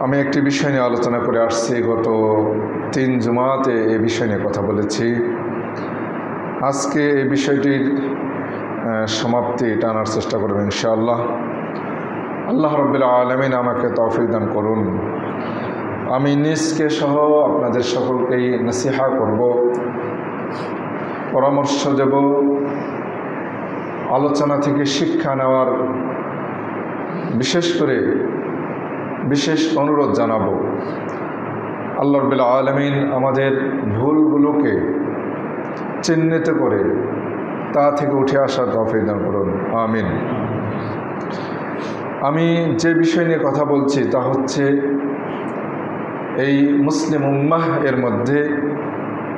আমি একটি বিষয় নিয়ে আলোচনা করে আসছি, গত 3 জুমাতে এই বিষয় নিয়ে কথা বলেছি। আজকে এই বিষয়টির সমাপ্তি টানার চেষ্টা করব ইনশাআল্লাহ। আল্লাহ রাব্বুল আলামিন আমাকে তৌফিক দান করুন। আমি নিজকে সহ আপনাদের সকলকেই নসিহা করব, পরামর্শ দেব, আলোচনা থেকে শিক্ষা নেওয়ার বিশেষ অনুরোধ জানাবো। আল্লাহ রাব্বুল আলামিন আমাদের ভুলগুলোকে চিহ্নিত করে তা থেকে উঠে আসার তৌফিক দান করুন, আমিন। আমি যে বিষয় নিয়ে কথা বলছি তা হচ্ছে এই মুসলিম উম্মাহ এর মধ্যে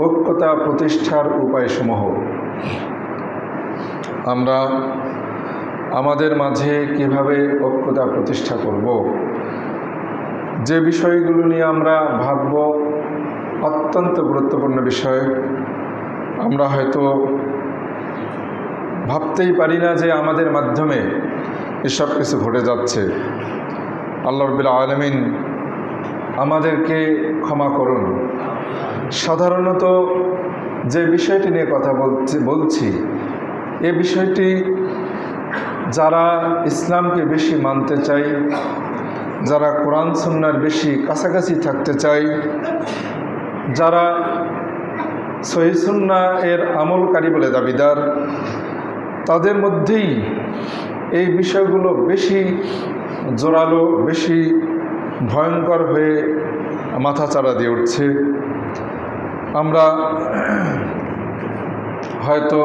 ঐক্যতা প্রতিষ্ঠার উপায়সমূহ। আমরা আমাদের মাঝে কিভাবে ঐক্যতা প্রতিষ্ঠা করব, যে বিষয়গুলো নিয়ে আমরা ভাবব অত্যন্ত গুরুত্বপূর্ণ বিষয়। আমরা হয়তো ভাবতেই পারি না যে আমাদের মাধ্যমে এসব কিছু ঘটে যাচ্ছে। আল্লাহ রাব্বুল আলামিন আমাদেরকে ক্ষমা করুন। সাধারণত যে বিষয়টি নিয়ে কথা বলছি এ বিষয়টি যারা ইসলামকে বেশি মানতে চায়, যারা কোরআন সুন্নাহর বেশি কাছাকাছি থাকতে চায়, যারা সহিহ সুন্নাহ এর আমলকারী বলে দাবিদার, তাদের মধ্যেই এই বিষয়গুলো বেশি জোরালো, বেশি ভয়ঙ্কর হয়ে মাথাচাড়া দিয়ে উঠছে। আমরা হয়তো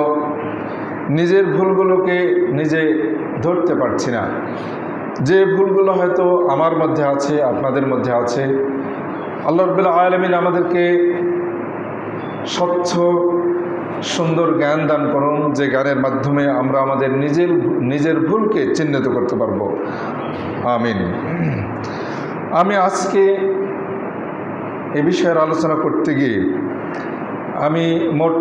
নিজের ভুলগুলোকে নিজে ধরতে পারছি না, যে ভুলগুলো হয়তো আমার মধ্যে আছে, আপনাদের মধ্যে আছে। আল্লাহ রাব্বুল আলামিন আমাদেরকে স্বচ্ছ সুন্দর জ্ঞান দান করুন, যে জ্ঞানের মাধ্যমে আমরা আমাদের নিজের ভুলকে চিহ্নিত করতে পারবো, আমিন। আমি আজকে এ বিষয়ের আলোচনা করতে গিয়ে আমি মোট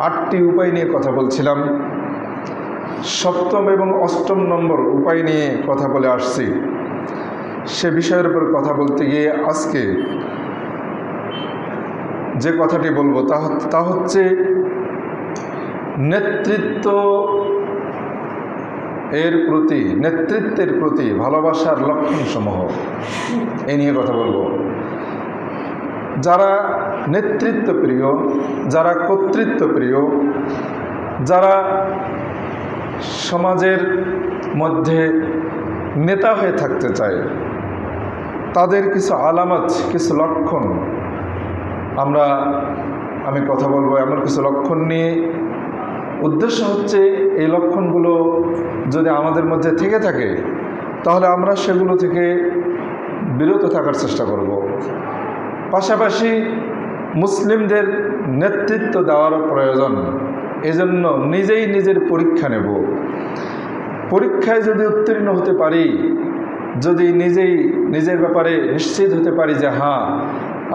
8টি উপায় নিয়ে কথা বলছিলাম। 7ম এবং 8ম নম্বর উপায় নিয়ে কথা বলে আসছি। সে বিষয়ের উপর কথা বলতে গিয়ে আজকে যে কথাটি বলবো তা হচ্ছে নেতৃত্বের প্রতি ভালোবাসার লক্ষণসমূহ। এই নিয়ে কথা বলবো। যারা নেতৃত্ব প্রিয়, যারা কর্তৃত্ব প্রিয়, যারা সমাজের মধ্যে নেতা হয়ে থাকতে চায়, তাদের কিছু আলামত, কিছু লক্ষণ আমি কথা বলবো। এমন কিছু লক্ষণ নিয়ে উদ্দেশ্য হচ্ছে এই লক্ষণগুলো যদি আমাদের মধ্যে থেকে থাকে তাহলে আমরা সেগুলো থেকে বিরত থাকার চেষ্টা করব। পাশাপাশি মুসলিমদের নেতৃত্ব দেওয়ার প্রয়োজন। এজন্য নিজেই নিজের পরীক্ষা নেব। পরীক্ষায় যদি উত্তীর্ণ হতে পারি, যদি নিজের ব্যাপারে নিশ্চিত হতে পারি যে হ্যাঁ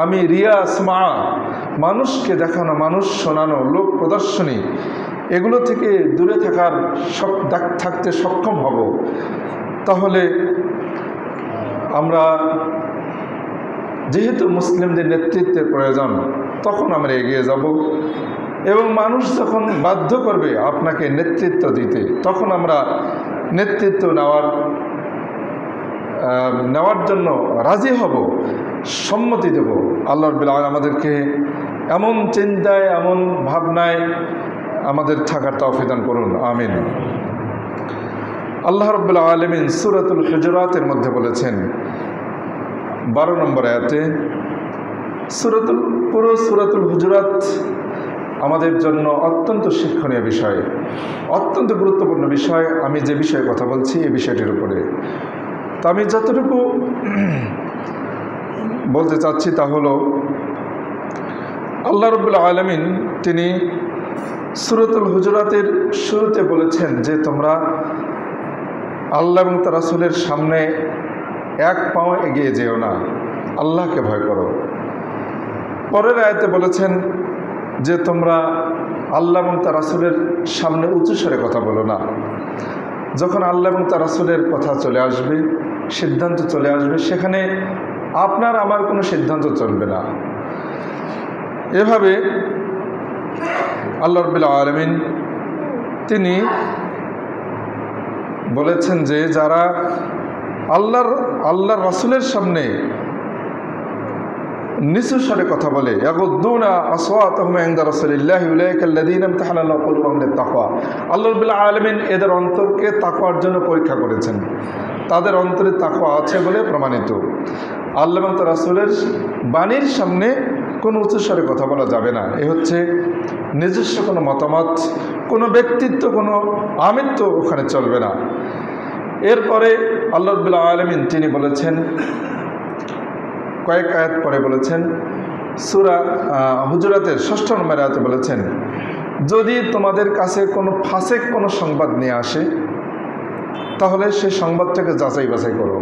আমি রিয়া সমা, মানুষকে দেখানো, মানুষ শোনানো, লোক প্রদর্শনী, এগুলো থেকে দূরে থাকতে সক্ষম হব, তাহলে আমরা, যেহেতু মুসলিমদের নেতৃত্বের প্রয়োজন, তখন আমরা এগিয়ে যাব। এবং মানুষ যখন বাধ্য করবে আপনাকে নেতৃত্ব দিতে, তখন আমরা নেতৃত্ব নেওয়ার জন্য রাজি হব, সম্মতি দেব। আল্লাহ রাব্বুল আলামিন আমাদেরকে এমন চিন্তায়, এমন ভাবনায় আমাদের থাকার তৌফিক দান করুন, আমিন। আল্লাহ রাব্বুল আলামিন সূরাতুল হুজুরাতের মধ্যে বলেছেন 12 নম্বর আয়াতে, পুরো সূরাতুল হুজুরাত আমাদের জন্য অত্যন্ত শিক্ষণীয় বিষয়, অত্যন্ত গুরুত্বপূর্ণ বিষয়। আমি যে বিষয়ে কথা বলছি এই বিষয়টির উপরে, তা আমি যতটুকু বলতে চাচ্ছি তা হলো, আল্লাহ রাব্বুল আলামিন তিনি সূরাতুল হুজুরাতের শুরুতে বলেছেন যে তোমরা আল্লাহ এবং তার রাসূলের সামনে এক পাও এগিয়ে যেও না, আল্লাহকে ভয় করো। পরের আয়াতে বলেছেন যে তোমরা আল্লাহ এবং তার রাসূলের সামনে উঁচু স্বরে কথা বলো না। যখন আল্লাহ এবং তার রাসূলের কথা চলে আসবে, সিদ্ধান্ত চলে আসবে, সেখানে আপনার আমার কোনো সিদ্ধান্ত চলবে না। এভাবে আল্লাহ রাব্বুল আলামিন তিনি বলেছেন যে যারা আল্লাহর রাসূলের সামনে নিচু স্বরে কথা বলে, ইয়াগুদ্দুনা আসওয়াতাহুম ইনদা রাসূলিল্লাহি উলাইকা আল্লাযীনা ইমতাহানা আল্লাহু কুলুবাহুম লিত-তাকওয়া। আল্লাহ রাব্বুল আলামিন এদের অন্তরকে তাকওয়ার জন্য পরীক্ষা করেছেন, তাদের অন্তরে তাকওয়া আছে বলে প্রমাণিত। আল্লাহ এবং তার রাসূলের বাণীর সামনে কোনো উচ্চ স্বরে কথা বলা যাবে না। এ হচ্ছে নিজস্ব কোনো মতামত, কোনো ব্যক্তিত্ব, কোনো আমিত্ব ওখানে চলবে না। এরপরে আল্লাহ রাব্বুল আলামিন তিনি বলেছেন, কয়েক আয়াত পরে বলেছেন, সূরা হুজুরাতের 6 নম্বর আয়াতে বলেছেন, যদি তোমাদের কাছে কোনো ফাসেক কোনো সংবাদ নিয়ে আসে তাহলে সেই সংবাদটাকে যাচাই বাছাই করো,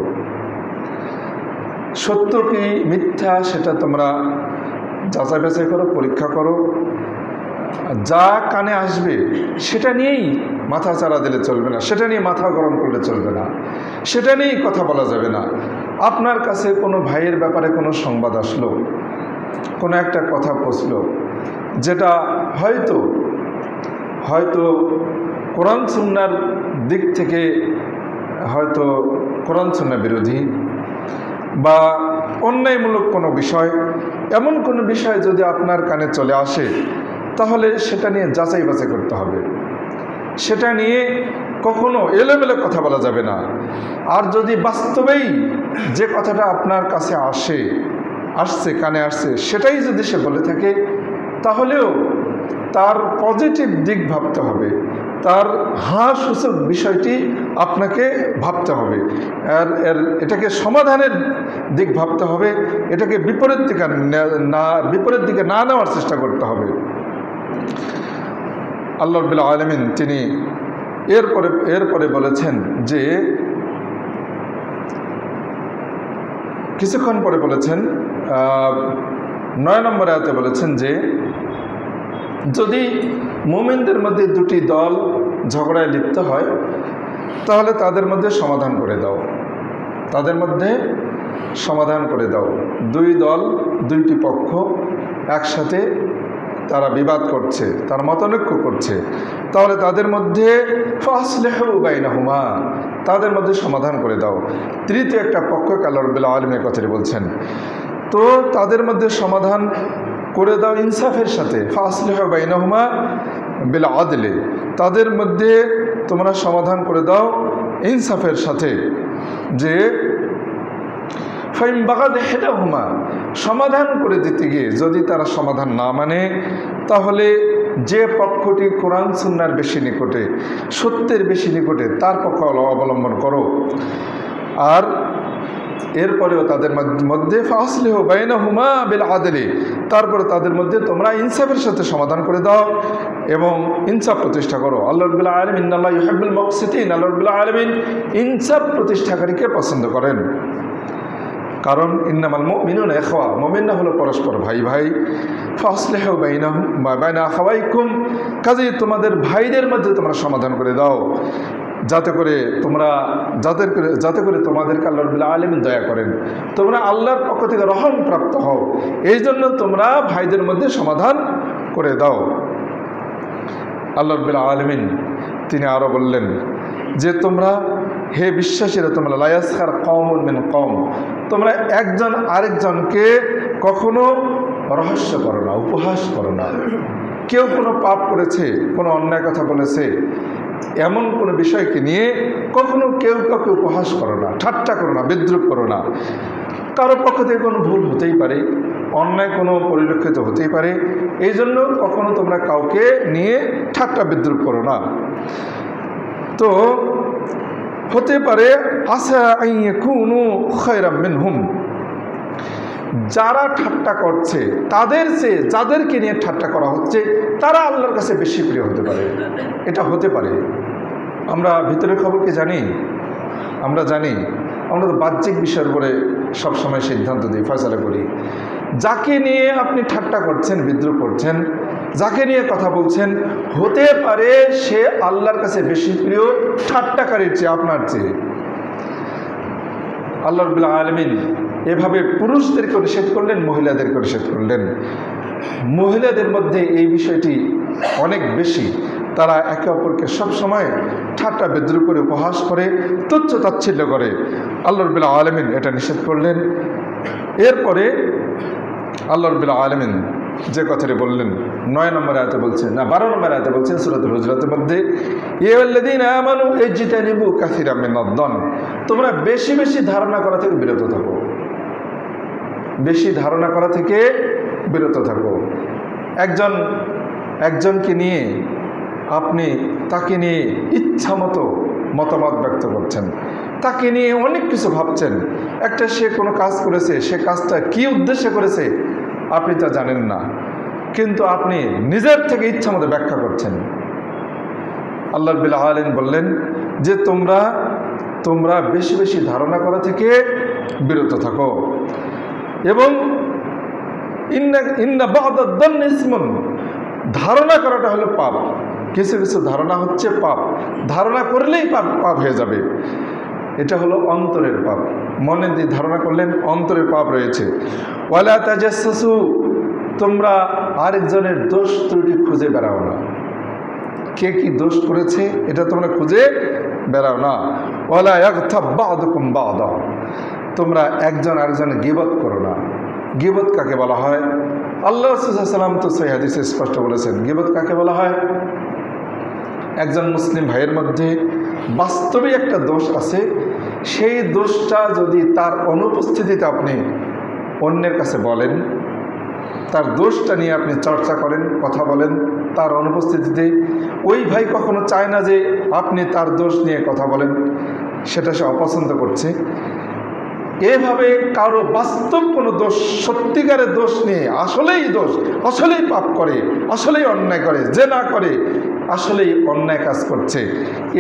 সত্য কি মিথ্যা সেটা তোমরা যাচাই বাছাই করো, পরীক্ষা করো। যা কানে আসবে সেটা নিয়েই মাথা চারা দিলে চলবে না, সেটা নিয়ে মাথা গরম করলে চলবে না, সেটা নিয়েই কথা বলা যাবে না। আপনার কাছে কোনো ভাইয়ের ব্যাপারে কোনো সংবাদ আসলো, কোনো একটা কথা পৌঁছলো, যেটা হয়তো কোরআন সুন্নাহর দিক থেকে হয়তো কোরআন সুন্নাহ বিরোধী বা অন্যায়মূলক কোনো বিষয়, এমন কোনো বিষয় যদি আপনার কানে চলে আসে তাহলে সেটা নিয়ে যাচাই বাছাই করতে হবে, সেটা নিয়ে কখনো এলোমেলো কথা বলা যাবে না। আর যদি বাস্তবেই যে কথাটা আপনার কাছে আসছে কানে আসছে সেটাই যদি সে বলে থাকে তাহলেও তার পজিটিভ দিক ভাবতে হবে, তার সূচক বিষয়টি আপনাকে ভাবতে হবে, এটাকে সমাধানের দিক ভাবতে হবে, এটাকে বিপরীত দিকে না নেওয়ার চেষ্টা করতে হবে। আল্লাহ রাব্বুল আলামিন তিনি এরপরে বলেছেন যে কিছুক্ষণ পরে বলেছেন 9 নম্বর আয়াতে বলেছেন যে যদি মুমিনদের মধ্যে দুটি দল ঝগড়ায় লিপ্ত হয় তাহলে তাদের মধ্যে সমাধান করে দাও, তাদের মধ্যে সমাধান করে দাও। দুই দল, দুইটি পক্ষ একসাথে তারা বিবাদ করছে, তারা মতানৈক্য করছে, তাহলে তাদের মধ্যে ফাসলিহু বাইনাহুমা, তাদের মধ্যে সমাধান করে দাও। তৃতীয় একটা পক্ষকে আল্লাহ রাব্বুল আলামিনের কথাটি বলছেন, তো তাদের মধ্যে সমাধান করে দাও ইনসাফের সাথে, ফাসলিহু বাইনাহুমা বিল আদলি, তাদের মধ্যে তোমরা সমাধান করে দাও ইনসাফের সাথে। যে ফাইন বাগাদ হেদাহুমা, সমাধান করে দিতে গিয়ে যদি তারা সমাধান না মানে তাহলে যে পক্ষটি কোরআন সুন্নাহর বেশি নিকটে, সত্যের বেশি নিকটে, তার পক্ষ অবলম্বন করো। আর এরপরেও তাদের মধ্যে ফাসলিহু বাইনাহুমা বিল আদলি, তারপরে তাদের মধ্যে তোমরা ইনসাফের সাথে সমাধান করে দাও এবং ইনসাফ প্রতিষ্ঠা করো। আল্লাহ রাব্বুল আলামিন ইন্নাল্লাহা ইউহিব্বুল মুকসিতিন, আল্লাহ রাব্বুল আলামিন ইনসাফ প্রতিষ্ঠাকারীকে পছন্দ করেন। কারণ ইন্নামাল মুমিনুনা ইখওয়া, মুমিনরা হলো পরস্পর ভাই ভাই। ফাসলিহু বাইনা আখাওয়াইকুম, কাজেই তোমাদের ভাইদের মধ্যে তোমরা সমাধান করে দাও যাতে করে তোমাদেরকে আল্লাহ রাব্বুল আলামিন দয়া করেন, তোমরা আল্লাহর পক্ষ থেকে রহম প্রাপ্ত হও, এই জন্য তোমরা ভাইদের মধ্যে সমাধান করে দাও। আল্লাহ রাব্বুল আলামিন তিনি আরও বললেন যে তোমরা হে বিশ্বাসীরা, তোমরা লা ইয়াসখার কওমুন মিন কওম, তোমরা একজন আরেকজনকে কখনো রহস্য করো না, উপহাস করো না। কেউ কোনো পাপ করেছে, কোনো অন্যায় কথা বলেছে, এমন কোনো বিষয়কে নিয়ে কখনো কেউ কাউকে উপহাস করো না, ঠাট্টা করো না, বিদ্রুপ করো না। কারো পক্ষ থেকে কোনো ভুল হতেই পারে, অন্যায় কোনো পরিলক্ষিত হতেই পারে, এই জন্য কখনো তোমরা কাউকে নিয়ে ঠাট্টা বিদ্রুপ করো না। তো হতে পারে আসা আন ইয়াকুনু খায়রাম মিনহুম, যারা ঠাট্টা করছে তাদের চেয়ে যাদেরকে নিয়ে ঠাট্টা করা হচ্ছে তারা আল্লাহর কাছে বেশি প্রিয় হতে পারে, এটা হতে পারে। আমরা ভিতরের খবর কি জানি? আমরা জানি, আমরা তো বাহ্যিক বিষয়ের উপরে সবসময় সিদ্ধান্ত দিই, ফয়সালা করি। যাকে নিয়ে আপনি ঠাট্টা করছেন, বিদ্রুপ করছেন, যাকে নিয়ে কথা বলছেন, হতে পারে সে আল্লাহর কাছে বেশি প্রিয় ঠাট্টাকারীর চেয়ে, আপনার চেয়ে। আল্লাহ রাব্বুল আলামিন এভাবে পুরুষদেরকে নিষেধ করলেন, মহিলাদেরকে নিষেধ করলেন। মহিলাদের মধ্যে এই বিষয়টি অনেক বেশি। তারা একে অপরকে সবসময় ঠাট্টা বিদ্রুপ করে, উপহাস করে, তুচ্ছ তাচ্ছিল্য করে। আল্লাহ রাব্বুল আলামিন এটা নিষেধ করলেন। এরপরে আল্লাহ রাব্বুল আলামিন যে কথাটি বললেন 9 নম্বর আয়াতে বলছেন, না 12 নম্বর আয়াতে বলছেন সূরাতুল হুজুরাতের মধ্যে, ইয়া আল্লাযীনা আমানু ইজতানিবু কাসীরাম মিনাদ-দন, তোমরা বেশি বেশি ধারণা করা থেকে বিরত থাকো, বেশি ধারণা করা থেকে বিরত থাকো। একজনকে নিয়ে আপনি তাকে নিয়ে ইচ্ছা মতো মতামত ব্যক্ত করছেন, তাকে নিয়ে অনেক কিছু ভাবছেন। সে কোনো কাজ করেছে, সে কাজটা কি উদ্দেশ্যে করেছে আপনি তা জানেন না, কিন্তু আপনি নিজের থেকে ইচ্ছা মতো ব্যাখ্যা করছেন। আল্লাহ রাব্বুল আলামিন বললেন যে তোমরা বেশি বেশি ধারণা করা থেকে বিরত থাকো। এবং ইন্না বা'দাদ-দন্নি ইসমুন, ধারণা করাটা হলো পাপ। কিছু কিছু ধারণা হচ্ছে পাপ, ধারণা করলেই পাপ হয়ে যাবে। এটা হলো অন্তরের পাপ। মনে দিয়ে ধারণা করলেন, অন্তরের পাপ রয়েছে। ওয়ালা তাজাসসু, তোমরা আরেকজনের দোষ ত্রুটি খুঁজে বেড়াও না। কে কি দোষ করেছে এটা তোমরা খুঁজে বেড়াও না। ওয়ালা ইয়াগতাব বা'দুকুম বা'দা, তোমরা একজন আরেকজনের গীবত করো না। গীবত কাকে বলা হয়? আল্লাহ রাসূল সাল্লাল্লাহু আলাইহি ওয়াসাল্লাম তো সহিহ হাদিসে স্পষ্ট বলেছেন গীবত কাকে বলা হয়। একজন মুসলিম ভাইয়ের মধ্যে বাস্তবে একটা দোষ আছে, সেই দোষটা যদি তার অনুপস্থিতিতে আপনি অন্যের কাছে বলেন, তার দোষটা নিয়ে আপনি চর্চা করেন, কথা বলেন তার অনুপস্থিতিতে, ওই ভাই কখনো চায় না যে আপনি তার দোষ নিয়ে কথা বলেন, সেটা সে অপছন্দ করছে। এভাবে কারো বাস্তব কোনো দোষ, সত্যিকারের দোষ নিয়ে, আসলেই দোষ, আসলেই পাপ করে, আসলেই অন্যায় করে, জেনা করে, আসলেই অন্যায় কাজ করছে,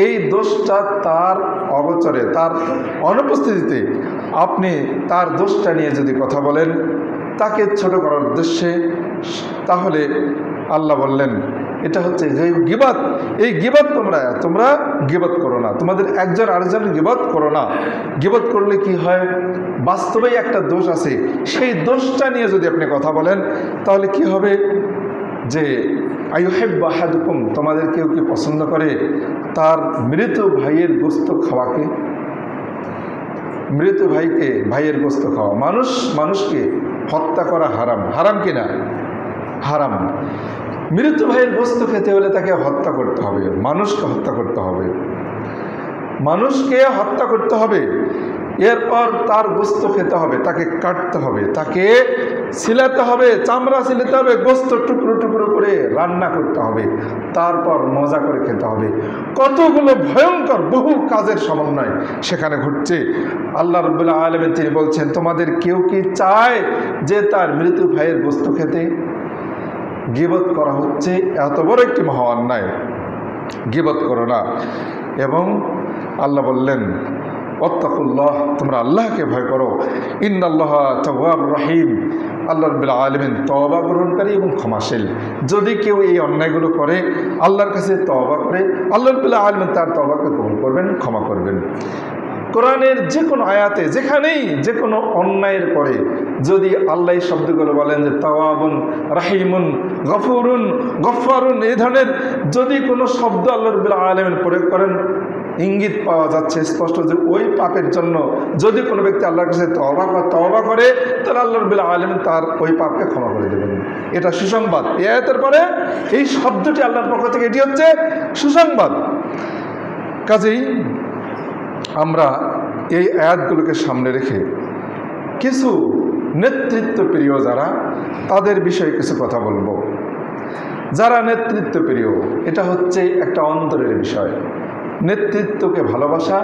এই দোষটা তার অগোচরে, তার অনুপস্থিতিতে আপনি তার দোষটা নিয়ে যদি কথা বলেন তাকে ছোট করার উদ্দেশ্যে, তাহলে আল্লাহ বললেন এটা হচ্ছে যে গীবত। এই গীবত তোমরা গীবত করো না, তোমাদের একজন আরেকজনের গীবত করো না। গীবত করলে কি হয়, বাস্তবেই একটা দোষ আছে, সেই দোষটা নিয়ে যদি আপনি কথা বলেন তাহলে কি হবে, যে আইয়ুহিব্বু আহাদুকুম, তোমাদের কেউ কি পছন্দ করে তার মৃত ভাইয়ের গোশত খাওয়াকে? মৃত ভাইয়ের গোশত খাওয়া, মানুষকে হত্যা করা হারাম। হারাম কিনা? হারাম। মৃত ভাইয়ের গোশত খেতে হলে তাকে হত্যা করতে হবে, মানুষকে হত্যা করতে হবে, মানুষকে হত্যা করতে হবে। এরপর তার গোশত খেতে হবে, তাকে কাটতে হবে, তাকে ছিলাতে হবে, চামড়া ছিলাতে হবে, গোশত টুকরো টুকরো করে রান্না করতে হবে, তারপর মজা করে খেতে হবে। কতগুলো ভয়ঙ্কর বহু কাজের সমন্বয় সেখানে ঘটছে। আল্লাহ রাব্বুল আলামিন তিনি বলছেন, তোমাদের কেউ কি চায় যে তার মৃত ভাইয়ের গোশত খেতে? গীবত করা হচ্ছে এত বড় একটি মহা অন্যায়, গীবত করো না। এবং আল্লাহ বললেন ওয়াত্তাকুল্লাহ, তোমরা আল্লাহকে ভয় করো, ইন্নাল্লাহা তাওয়াবুর রহিম, আল্লাহ রাব্বুল আলামিন তওবা গ্রহণকারী এবং ক্ষমাশীল। যদি কেউ এই অন্যায়গুলো করে আল্লাহর কাছে তওবা করে, আল্লাহ রাব্বুল আলামিন তার তওবাকে কবুল করবেন, ক্ষমা করবেন। কোরআনের যে কোনো আয়াতে যেখানেই যে কোনো অন্যায়ের পরে যদি আল্লাহ এই শব্দগুলো বলেন যে তাওয়াবুন রাহিমুন গফুরুন গফফারুন, এই ধরনের যদি কোনো শব্দ আল্লাহ রাব্বুল আলামিন প্রয়োগ করেন, ইঙ্গিত পাওয়া যাচ্ছে স্পষ্ট যে ওই পাপের জন্য যদি কোনো ব্যক্তি আল্লাহর কাছে তওবা করে তাহলে আল্লাহ রাব্বুল আলামিন তার ওই পাপকে ক্ষমা করে দেবেন। এটা সুসংবাদ। এই আয়াতের পরে এই শব্দটি আল্লাহর পক্ষ থেকে, এটি হচ্ছে সুসংবাদ। কাজেই আমরা এই আয়াতগুলোকে সামনে রেখে কিছু নেতৃত্ব প্রিয় যারা, তাদের বিষয়ে কিছু কথা বলবো। যারা নেতৃত্ব প্রিয়, এটা হচ্ছে একটা অন্তরের বিষয়। নেতৃত্বকে ভালোবাসা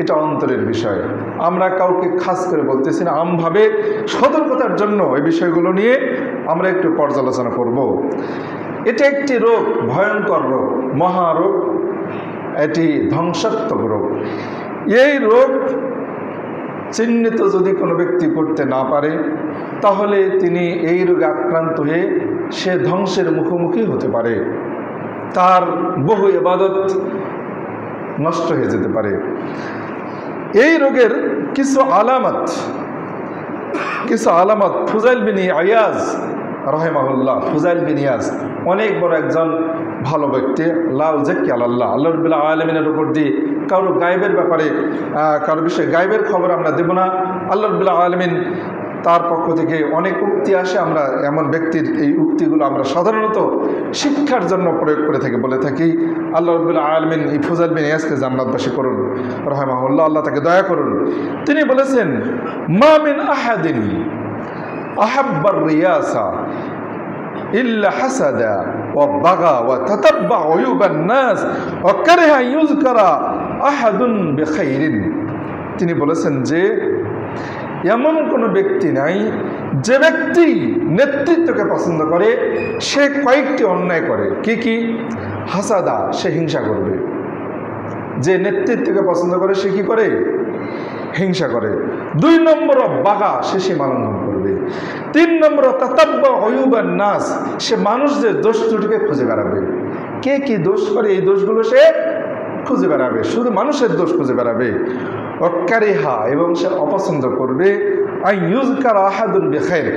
এটা অন্তরের বিষয়। আমরা কাউকে খাস করে বলতেছি না, আমভাবে সতর্কতার জন্য এই বিষয়গুলো নিয়ে আমরা একটু পর্যালোচনা করব। এটা একটি রোগ, ভয়ঙ্কর রোগ, মহারোগ, এটি ধ্বংসাত্মক রোগ। এই রোগ চিহ্নিত যদি কোনো ব্যক্তি করতে না পারে তাহলে তিনি এই রোগে আক্রান্ত হয়ে সে ধ্বংসের মুখোমুখি হতে পারে, তার বহু ইবাদত নষ্ট হয়ে যেতে পারে। এই রোগের কিছু আলামত কিছু আলামত ফুজাইল বিন ইয়াজ রাহিমাহুল্লাহ, ফুজাইল বিন ইয়াজ অনেক বড় একজন ভালো ব্যক্তি, লা উযাক্কি আলাল্লাহ, আল্লাহ রাব্বুল আলামিনের উপর দিয়ে কারো গায়েবের ব্যাপারে কারো বিষয়ে গায়েবের খবর আমরা দেব না। আল্লাহ রাব্বুল আলামিন তার পক্ষ থেকে অনেক উক্তি আসে, আমরা এমন ব্যক্তির এই উক্তিগুলো আমরা সাধারণত শিক্ষার জন্য প্রয়োগ করে থাকি, বলে থাকি আল্লাহ রাব্বুল আলামিন এই ফুজাইল বিন ইয়াজকে জান্নাতবাসী করুন রাহিমাহুল্লাহ, আল্লাহ তাকে দয়া করুন। তিনি বলেছেন, মা মিন আহাদিন আহাব্বার রিয়াসা ইল্লা হাসাদা ওয়া বাগা ওয়া তাতাব্বা উয়ুবান নাস ওয়া কারিহা ইউযকারা আহাদুন বিখাইরিন। তিনি বলেছেন যে এমন কোনো ব্যক্তি নাই যে ব্যক্তি নেতৃত্বকে পছন্দ করে সে কয়েকটি অন্যায় করে। কি কি? হাসাদা, সে হিংসা করবে। যে নেতৃত্বকে পছন্দ করে সে কি করে? হিংসা করে। 2 নম্বর বাগা, সে সীমালঙ্ঘন করবে। 3 নম্বর তাতাব্বা উয়ুবান নাস, সে মানুষদের দোষ ত্রুটিকে খুঁজে বেড়াবে। কে কি দোষ করে এই দোষগুলো সে খুঁজে বেড়াবে, শুধু মানুষের দোষ খুঁজে বেড়াবে। অকারিহা, এবং সে অপছন্দ করবে আই ইউযকারা আহাদুন বিখাইর,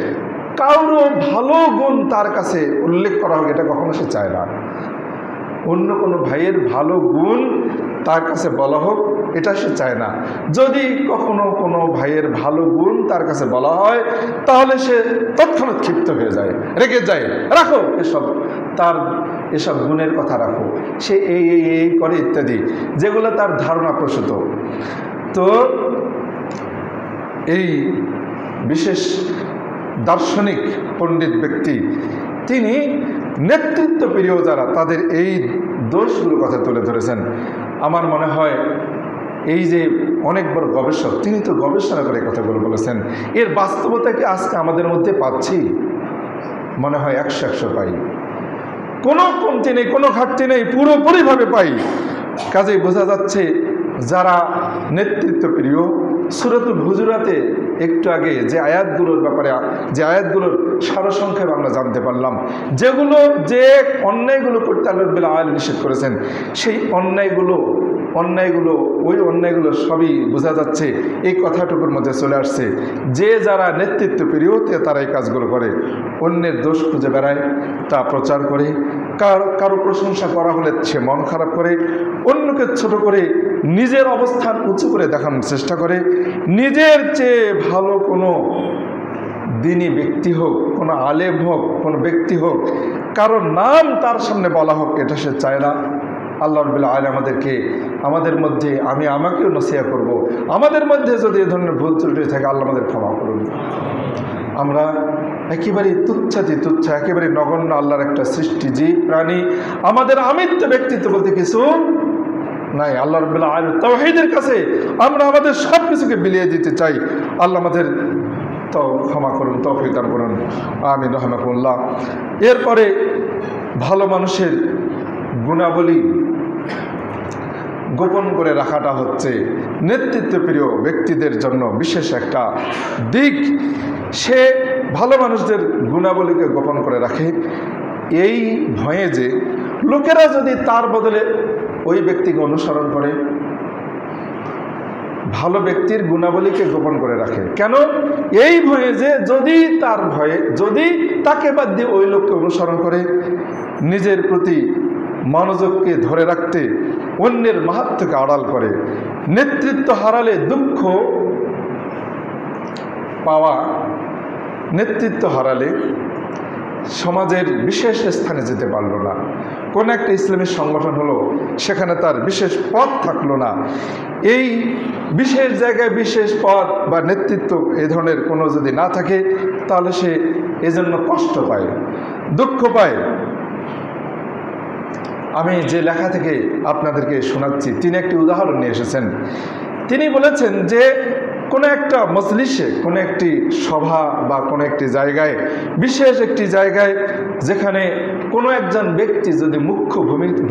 কারো ভালো গুণ তার কাছে উল্লেখ করা হোক, এটা কখনো সে চায় না। অন্য কোনো ভাইয়ের ভালো গুণ তার কাছে বলা হোক, এটা সে চায় না। যদি কখনো কোনো ভাইয়ের ভালো গুণ তার কাছে বলা হয় তাহলে সে তৎক্ষণাৎ ক্ষিপ্ত হয়ে যায়, রেগে যায়, রাখো এসব, তার এসব গুণের কথা রাখো, সে এই করে ইত্যাদি, যেগুলো তার ধারণা প্রসূত। তো এই বিশেষ দার্শনিক পণ্ডিত ব্যক্তি তিনি নেতৃত্ব প্রিয় যারা তাদের এই দোষগুলোর কথা তুলে ধরেছেন। আমার মনে হয় এই যে অনেক বড় গবেষক, তিনি তো গবেষণা করে কথাগুলো বলেছেন, এর বাস্তবতা কি আজকে আমাদের মধ্যে পাচ্ছি? মনে হয় 100 পাই, কোনো কমতি নেই, কোনো ঘাটতি নেই, পুরোপুরিভাবে পাই। কাজেই বোঝা যাচ্ছে যারা নেতৃত্ব প্রিয়, সূরাতুল হুজুরাতে একটু আগে যে আয়াতগুলোর ব্যাপারে, যে আয়াতগুলোর সারসংক্ষেপ আমরা জানতে পারলাম, যেগুলো যে অন্যায়গুলো করতে আল্লাহ রাব্বুল আলামিন নিষেধ করেছেন, সেই অন্যায়গুলো ওই অন্যায়গুলো সবই বোঝা যাচ্ছে এই কথাটুকুর মধ্যে চলে আসছে যে যারা নেতৃত্ব প্রিয়তে তারা এই কাজগুলো করে, অন্যের দোষ খুঁজে বেড়ায়, তা প্রচার করে, কারো প্রশংসা করা হলে সে মন খারাপ করে, অন্যকে ছোট করে নিজের অবস্থান উঁচু করে দেখানোর চেষ্টা করে, নিজের চেয়ে ভালো কোনো দিনী ব্যক্তি হোক, কোনো আলেম হোক, কোনো ব্যক্তি হোক, কারো নাম তার সামনে বলা হোক, এটা সে চায় না। আল্লাহ রাব্বুল আলামিন আমাদেরকে, আমাদের মধ্যে, আমি আমাকেও নসিহত করব, আমাদের মধ্যে যদি এ ধরনের ভুল ত্রুটি থাকে আল্লাহ আমাদের ক্ষমা করুন। আমরা একেবারে তুচ্ছাতি তুচ্ছ, একেবারে নগণ্য আল্লাহর একটা সৃষ্টি, জীব প্রাণী, আমাদের আমিত্ব ব্যক্তিত্ব বলতে কিছু নাই। আল্লাহ রাব্বুল আলামিন তাওহীদের কাছে আমরা আমাদের সব কিছুকে বিলিয়ে দিতে চাই। আল্লাহ আমাদের তো ক্ষমা করুন, তৌফিক দান করুন, আমিন রাহমাকুল্লাহ। এরপরে ভালো মানুষের গুণাবলী গোপন করে রাখাটা হচ্ছে নেতৃত্বপ্রিয় ব্যক্তিদের জন্য বিশেষ একটা দিক। সে ভালো মানুষদের গুণাবলীকে গোপন করে রাখে এই ভয়ে যে লোকেরা যদি তার বদলে ওই ব্যক্তিকে অনুসরণ করে, ভালো ব্যক্তির গুণাবলীকে গোপন করে রাখে। কেন? এই ভয়ে যে যদি তার ভয়ে, যদি তাকে বাদ দিয়ে ওই লোককে অনুসরণ করে, নিজের প্রতি মনোযোগকে ধরে রাখতে অন্যের মাহাত্ম্যকে আড়াল করে, নেতৃত্ব হারালে দুঃখ পাওয়া, নেতৃত্ব হারালে সমাজের বিশেষ স্থানে যেতে পারল না, কোন একটা ইসলামী সংগঠন হলো সেখানে তার বিশেষ পদ থাকলো না, এই বিশেষ জায়গায় বিশেষ পদ বা নেতৃত্ব এ ধরনের কোনো যদি না থাকে তাহলে সে এজন্য কষ্ট পায়, দুঃখ পায়। আমি যে লেখা থেকে আপনাদেরকে শোনাচ্ছি, তিনি একটি উদাহরণ নিয়ে এসেছেন। তিনি বলেছেন যে কোনো একটা মজলিসে, কোনো একটি সভা বা কোনো একটি জায়গায়, বিশেষ একটি জায়গায় যেখানে কোনো একজন ব্যক্তি যদি মুখ্য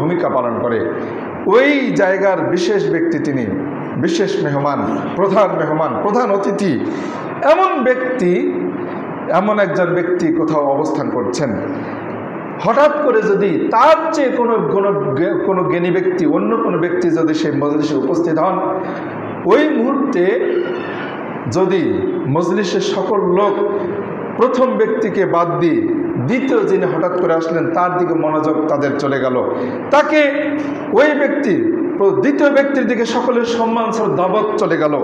ভূমিকা পালন করে, ওই জায়গার বিশেষ ব্যক্তি, তিনি বিশেষ মেহমান, প্রধান অতিথি, এমন ব্যক্তি, এমন একজন ব্যক্তি কোথাও অবস্থান করছেন, হঠাৎ করে যদি তার চেয়ে কোনো জ্ঞানী ব্যক্তি, অন্য কোনো ব্যক্তি যদি সেই মজলিসে উপস্থিত হন, ওই মুহূর্তে যদি মজলিসের সকল লোক প্রথম ব্যক্তিকে বাদ দিয়ে দ্বিতীয় যিনি হঠাৎ করে আসলেন তার দিকে মনোযোগ তাদের চলে গেল, তাকে ওই ব্যক্তি দ্বিতীয় ব্যক্তির দিকে সকলের সম্মান দাবত চলে গেল,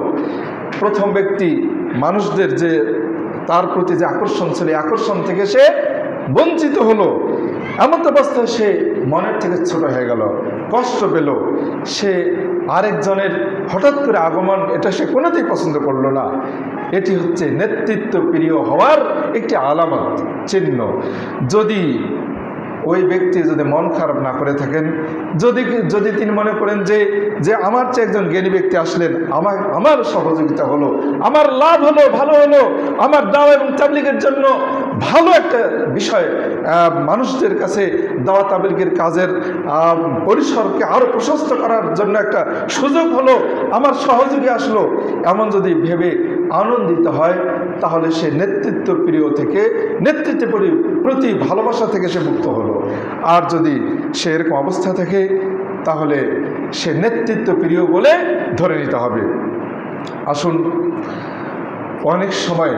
প্রথম ব্যক্তি মানুষদের যে তার প্রতি যে আকর্ষণ ছিল আকর্ষণ থেকে সে বঞ্চিত হলো, এমন অবস্থায় সে মনের থেকে ছোট হয়ে গেল, কষ্ট পেল, সে আরেকজনের হঠাৎ করে আগমন এটা সে কোনোতেই পছন্দ করলো না। এটি হচ্ছে নেতৃত্ব প্রিয় হওয়ার একটি আলামত, চিহ্ন। যদি ওই ব্যক্তি যদি মন খারাপ না করে থাকেন, যদি তিনি মনে করেন যে আমার চেয়ে একজন জ্ঞানী ব্যক্তি আসলেন, আমার সহযোগিতা হলো, আমার লাভ হলো, ভালো হলো, আমার দাওয়া এবং তাবলীগের জন্য ভালো একটা বিষয়, মানুষদের কাছে দাওয়া তাবলীগের কাজের পরিসরকে আরও প্রশস্ত করার জন্য একটা সুযোগ হলো, আমার সহযোগী আসলো, এমন যদি ভেবে আনন্দিত হয়, তাহলে সে নেতৃত্ব প্রিয় থেকে নেতৃত্বের প্রতি ভালোবাসা থেকে সে মুক্ত হলো। আর যদি সে এরকম অবস্থা থাকে, তাহলে সে নেতৃত্ব প্রিয় বলে ধরে নিতে হবে। আসুন, অনেক সময়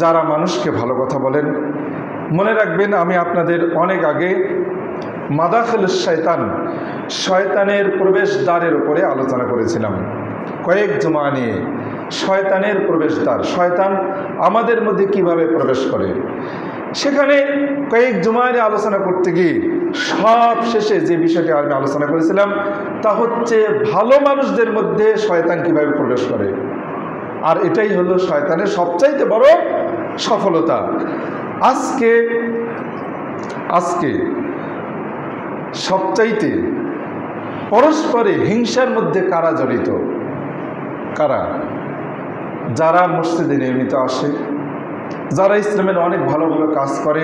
যারা মানুষকে ভালো কথা বলেন, মনে রাখবেন আমি আপনাদের অনেক আগে মাদাখিল শয়তান, শয়তানের প্রবেশদ্বারের উপরে আলোচনা করেছিলাম কয়েক জুমা নিয়ে। শয়তানের প্রবেশদ্বার, শয়তান আমাদের মধ্যে কিভাবে প্রবেশ করে, সেখানে কয়েক জুমা নিয়ে আলোচনা করতে গিয়ে সব শেষে যে বিষয়টি আমি আলোচনা করেছিলাম তা হচ্ছে ভালো মানুষদের মধ্যে শয়তান কিভাবে প্রবেশ করে। আর এটাই হলো শয়তানের সবচাইতে বড় সফলতা। আজকে সবচাইতে পরস্পরে হিংসার মধ্যে কারা জড়িত? কারা? যারা মসজিদে নিয়মিত আসে, যারা ইসলামের অনেক ভালো ভালো কাজ করে,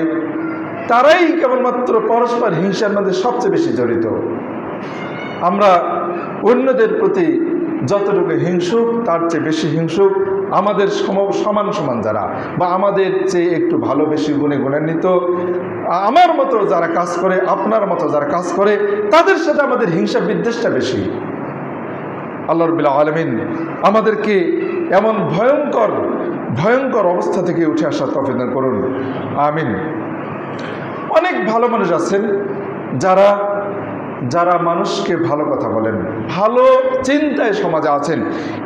তারাই কেবলমাত্র পরস্পর হিংসার মধ্যে সবচেয়ে বেশি জড়িত। আমরা অন্যদের প্রতি যতটুকু হিংসুক তার চেয়ে বেশি হিংসুক আমাদের সমান সমান যারা, বা আমাদের চেয়ে একটু ভালো বেশি গুণে গুণান্বিত, আমার মতো যারা কাজ করে, আপনার মতো যারা কাজ করে, তাদের সাথে আমাদের হিংসা বিদ্বেষটা বেশি। আল্লাহ রাব্বুল আলামিন আমাদেরকে এমন ভয়ঙ্কর অবস্থা থেকে উঠে আসার তৌফিক দান করুন, আমিন। অনেক ভালো মানুষ আছেন যারা মানুষকে ভালো কথা বলেন, ভালো চিন্তায় সমাজে আছেন,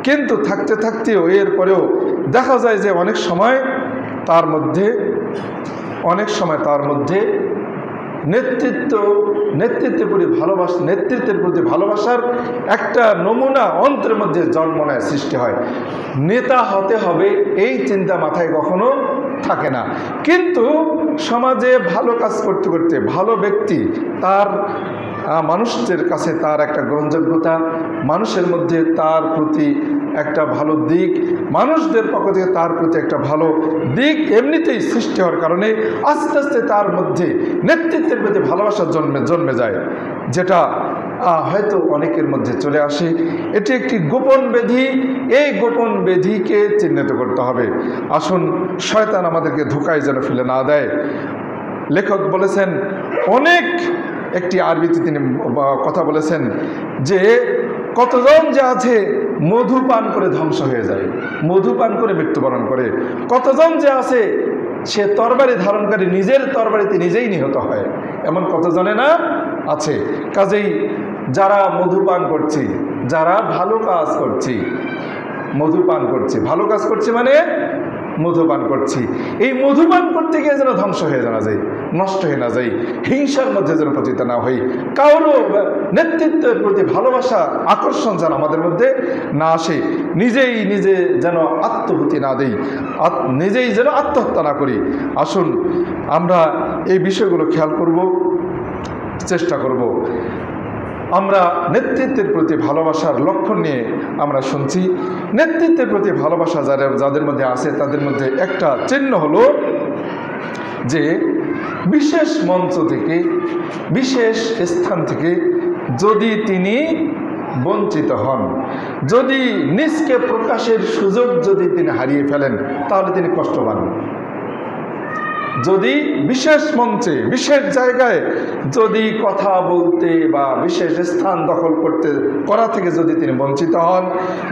কিন্তু থাকতে থাকতেও এরপরেও দেখা যায় যে অনেক সময় তার মধ্যে নেতৃত্বের প্রতি ভালোবাসার একটা নমুনা অন্তরের মধ্যে জন্ম নেয়, সৃষ্টি হয়। নেতা হতে হবে এই চিন্তা মাথায় কখনো থাকে না, কিন্তু সমাজে ভালো কাজ করতে করতে ভালো ব্যক্তি তার মানুষদের কাছে তার একটা গ্রহণযোগ্যতা, মানুষের মধ্যে তার প্রতি একটা ভালো দিক, মানুষদের পক্ষ থেকে তার প্রতি একটা ভালো দিক এমনিতেই সৃষ্টি হওয়ার কারণে আস্তে আস্তে তার মধ্যে নেতৃত্বের প্রতি ভালোবাসা জন্মে যায়, যেটা হয়তো অনেকের মধ্যে চলে আসে। এটি একটি গোপন ব্যাধি, এই গোপন ব্যাধিকে চিহ্নিত করতে হবে। আসুন, শয়তান আমাদেরকে ধোঁকায় যেন ফেলে না দেয়। লেখক বলেছেন, অনেক একটি আরবিতে তিনি কথা বলেছেন যে কতজন যে আছে মধু পান করে ধ্বংস হয়ে যায়, মধু পান করে মৃত্যুবরণ করে। কতজন যে আছে সে তরবারি ধারণকারী নিজের তরবারিতে নিজেই নিহত হয়, এমন কতজনে না আছে। কাজেই যারা মধুপান করছি, যারা ভালো কাজ করছি, মধুপান করছি, ভালো কাজ করছি মানে মধুপান করছি, এই মধুপান করতে গিয়ে যেন ধ্বংস হয়ে জানা যায়, নষ্ট হয়ে না যাই, হিংসার মধ্যে যেন পতিত না হই, কারো নেতৃত্বের প্রতি ভালোবাসা আকর্ষণ যেন আমাদের মধ্যে না আসে, নিজে যেন আত্মভূতি না দেই, নিজেই যেন আত্মহত্যা না করি। আসুন আমরা এই বিষয়গুলো খেয়াল করব, চেষ্টা করব। আমরা নেতৃত্বের প্রতি ভালোবাসার লক্ষণ নিয়ে আমরা শুনছি। নেতৃত্বের প্রতি ভালোবাসা যাদের মধ্যে আছে তাদের মধ্যে একটা চিহ্ন হলো যে বিশেষ মঞ্চ থেকে, বিশেষ স্থান থেকে যদি তিনি বঞ্চিত হন, যদি নিজকে প্রকাশের সুযোগ যদি তিনি হারিয়ে ফেলেন, তাহলে তিনি কষ্ট পান। যদি বিশেষ মঞ্চে বিশেষ জায়গায় যদি কথা বলতে বা বিশেষ স্থান দখল করা থেকে যদি তিনি বঞ্চিত হন,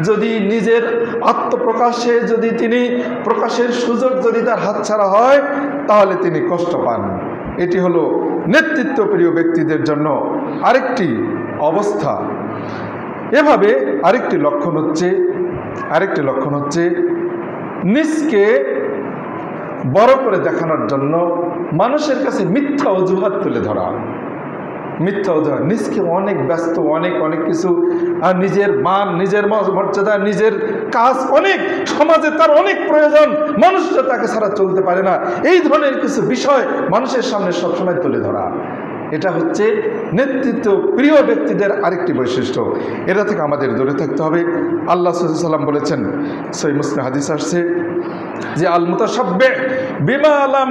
যদি নিজের আত্মপ্রকাশে যদি তিনি প্রকাশের সুযোগ যদি তার হাতছাড়া হয়, তাহলে তিনি কষ্ট পান। এটি হলো নেতৃত্ব প্রিয় ব্যক্তিদের জন্য আরেকটি অবস্থা। এভাবে আরেকটি লক্ষণ হচ্ছে নিজকে বড় করে দেখানোর জন্য মানুষের কাছে মিথ্যা অজুহাত তুলে ধরা। মিথ্যা অজুহাত, নিজকে অনেক ব্যস্ত, অনেক কিছু, আর নিজের মান, নিজের মর্যাদা, নিজের কাজ অনেক, সমাজে তার অনেক প্রয়োজন, মানুষটা তাকে ছাড়া চলতে পারে না, এই ধরনের কিছু বিষয় মানুষের সামনে সবসময় তুলে ধরা। এটা হচ্ছে নেতৃত্ব প্রিয় ব্যক্তিদের আরেকটি বৈশিষ্ট্য। এটা থেকে আমাদের দূরে থাকতে হবে। আল্লাহ সাল্লাল্লাহু আলাইহি ওয়াসাল্লাম বলেছেন, সহিহ মুসলিম হাদিস আসছে যে আল মুতাশাব্বি বিমা লাম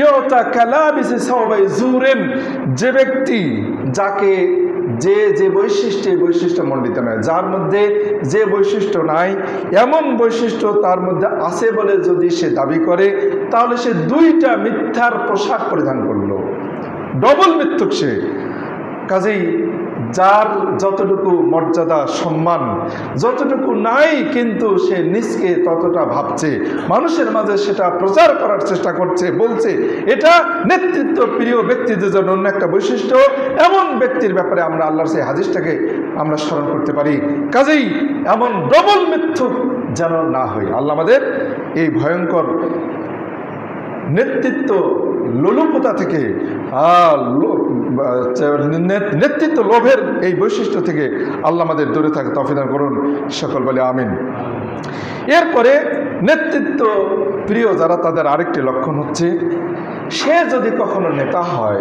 ইউতা কালাবিসি সাওবাই জুরেন, যে ব্যক্তি যাকে যে বৈশিষ্ট্য মণ্ডিত নয়, যার মধ্যে যে বৈশিষ্ট্য নাই এমন বৈশিষ্ট্য তার মধ্যে আছে বলে যদি সে দাবি করে, তাহলে সে দুইটা মিথ্যার পোশাক পরিধান করলো, ডবল মিথ্যুক সে। কাজেই যার যতটুকু মর্যাদা সম্মান যতটুকু নাই, কিন্তু সে নিজকে ততটা ভাবছে, মানুষের মাঝে সেটা প্রচার করার চেষ্টা করছে, বলছে, এটা নেতৃত্ব প্রিয় ব্যক্তিদের জন্য অন্য একটা বৈশিষ্ট্য। এমন ব্যক্তির ব্যাপারে আমরা আল্লাহর সেই হাদিসটাকে আমরা স্মরণ করতে পারি। কাজেই এমন ডবল মিথ্যুক যেন না হয়। আল্লাহ আমাদের এই ভয়ঙ্কর নেতৃত্ব লোলুপতা থেকে, নেতৃত্ব লোভের এই বৈশিষ্ট্য থেকে আল্লাহ আমাদের দূরে থাকে তৌফিক দান করুন, সকল বলে আমিন। এরপরে নেতৃত্ব প্রিয় যারা, তাদের আরেকটি লক্ষণ হচ্ছে, সে যদি কখনো নেতা হয়,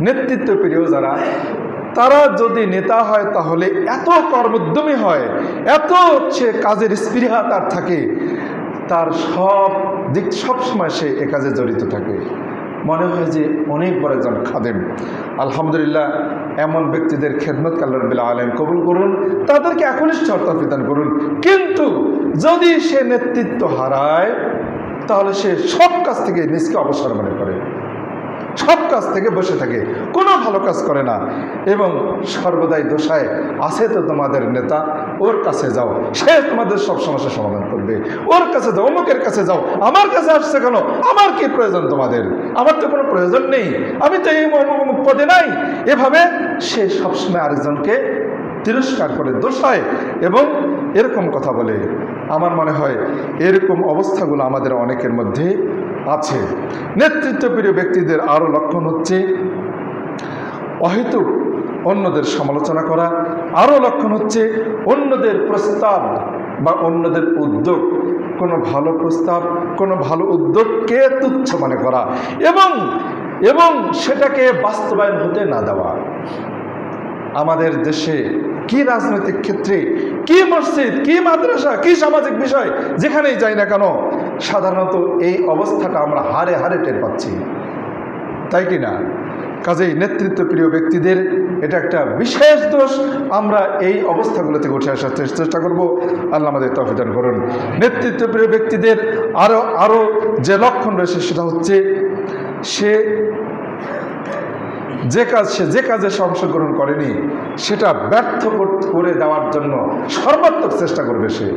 নেতৃত্ব প্রিয় যারা, তারা যদি নেতা হয় তাহলে এত কর্মোদ্যমী হয়, এত সে কাজের স্পৃহা তার থাকে, তার সব দিক সবসময় সে এ কাজে জড়িত থাকে, মনে হয় যে অনেক বড় একজন খাদেম। আলহামদুলিল্লাহ, এমন ব্যক্তিদের খেদমত আল্লাহ রাব্বুল আলামিন কবুল করুন, তাদেরকে একনিষ্ঠ তৌফিক দান করুন। কিন্তু যদি সে নেতৃত্ব হারায়, তাহলে সে সব কাজ থেকে নিজকে অবসর মনে করে, সব কাজ থেকে বসে থাকে, কোনো ভালো কাজ করে না, এবং সর্বদাই দোষায় আছে তো তোমাদের নেতা, ওর কাছে যাও, সে তোমাদের সব সমস্যার সমাধান করবে, ওর কাছে যাও, অমুকের কাছে যাও, আমার কাছে আসছে কেন, আমার কি প্রয়োজন তোমাদের, আমার তো কোনো প্রয়োজন নেই, আমি তো এই অমুক পদে নাই। এভাবে সে সবসময় আরেকজনকে তিরস্কার করে, দোষায় এবং এরকম কথা বলে। আমার মনে হয় এরকম অবস্থাগুলো আমাদের অনেকের মধ্যে আছে। নেতৃত্বপ্রিয় ব্যক্তিদের আরও লক্ষণ হচ্ছে অহেতুক অন্যদের সমালোচনা করা। আরও লক্ষণ হচ্ছে অন্যদের প্রস্তাব বা অন্যদের উদ্যোগ, কোনো ভালো প্রস্তাব, কোনো ভালো উদ্যোগকে তুচ্ছ মনে করা এবং সেটাকে বাস্তবায়ন হতে না দেওয়া। আমাদের দেশে কি রাজনৈতিক ক্ষেত্রে, কি মসজিদ, কি মাদ্রাসা, কি সামাজিক বিষয়, যেখানেই যাই না কেন, সাধারণত এই অবস্থাটা আমরা হারে হারে টের পাচ্ছি, তাই কি না? কাজেই নেতৃত্বপ্রিয় ব্যক্তিদের এটা একটা বিশেষ দোষ। আমরা এই অবস্থাগুলো থেকে উঠে আসার চেষ্টা করব। আল্লাহ আমাদের তৌফিক দান করুন। নেতৃত্বপ্রিয় ব্যক্তিদের আরও যে লক্ষণ রয়েছে সেটা হচ্ছে সে যে কাজে অংশগ্রহণ করেনি সেটা ব্যর্থ করে দেওয়ার জন্য সর্বাত্মক চেষ্টা করবে। সে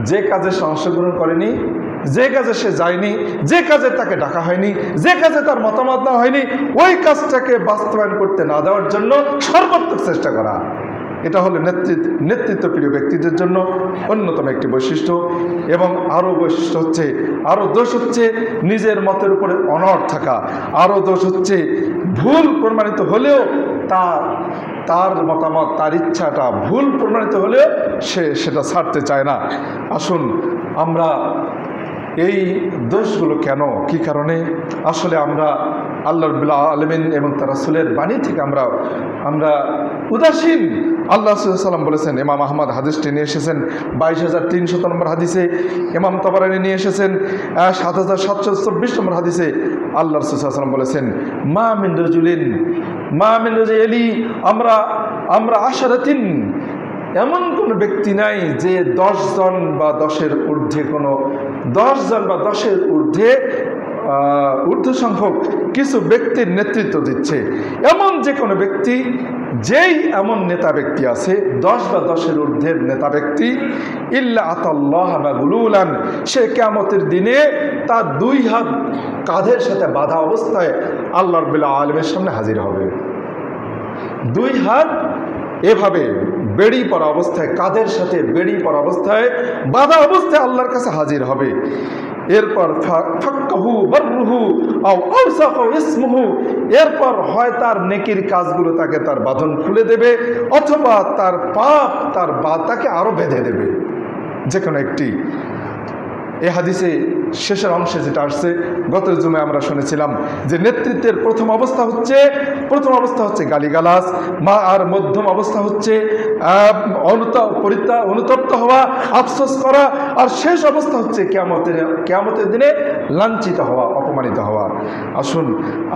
যে কাজে অংশগ্রহণ করেনি, যে কাজে সে যায়নি, যে কাজে তাকে ডাকা হয়নি, যে কাজে তার মতামত দেওয়া হয়নি, ওই কাজটাকে বাস্তবায়ন করতে না দেওয়ার জন্য সর্বাত্মক চেষ্টা করা। এটা হলো নেতৃত্বপ্রিয় ব্যক্তিদের জন্য অন্যতম একটি বৈশিষ্ট্য। এবং আরও বৈশিষ্ট্য হচ্ছে, আরও দোষ হচ্ছে নিজের মতের উপরে অনড় থাকা। আরও দোষ হচ্ছে ভুল প্রমাণিত হলেও তার মতামত, তার ইচ্ছাটা ভুল প্রমাণিত হলেও সে সেটা ছাড়তে চায় না। আসুন, আমরা এই দোষগুলো কেন, কি কারণে? আসলে আমরা আল্লাহ রাব্বুল আলামিন এবং তার রাসূলের বাণী থেকে আমরা উদাসীন। আল্লাহ সাল্লাম বলেছেন, ইমাম আহমদ হাদিসটি নিয়ে এসেছেন 22,300 নম্বর হাদিসে, ইমাম তাবারানী নিয়ে এসেছেন 7,724 নম্বর হাদিসে। আল্লাহ সাল্লাম বলেছেন, মা মিন রাজুলিন আমরা আশারাতিন, এমন কোনো ব্যক্তি নাই যে 10 জন বা 10-এর ঊর্ধ্বে, কোনো 10 জন বা 10-এর ঊর্ধ্বে ঊর্ধ্ব সংখ্যক কিছু ব্যক্তির নেতৃত্ব দিচ্ছে। এমন যে কোনো ব্যক্তি, যেই এমন নেতা ব্যক্তি আছে 10 বা 10-এর ঊর্ধ্বের নেতা ব্যক্তি, ইল্লা আতাল্লাহ বা গুলুলান, সে কিয়ামতের দিনে তার 2 হাত কাঁধের সাথে বাঁধা অবস্থায় আল্লাহ রাব্বুল আলামিনের সামনে হাজির হবে। 2 হাত এভাবে বেড়ি পড়া অবস্থায়, কাঁধের সাথে বেড়ি পড়া অবস্থায়, বাঁধা অবস্থায় আল্লাহর কাছে হাজির হবে। এরপর ফাক্কাহু বাররুহু আও আওসাকু ইসমুহু, এরপর হয় তার নেকির কাজগুলো তাকে তার বাঁধন খুলে দেবে, অথবা তার পাপ তাকে আরো বেঁধে দেবে, যে কোনো একটি। এই হাদিসে শেষের অংশে যেটা আসছে, গত জুমে আমরা শুনেছিলাম যে নেতৃত্বের প্রথম অবস্থা হচ্ছে গালিগালাজ, আর মধ্যম অবস্থা হচ্ছে অনুতপ্ত হওয়া, আফসোস করা, আর শেষ অবস্থা হচ্ছে কিয়ামতের দিনে লাঞ্ছিত হওয়া, অপমানিত হওয়া। আসুন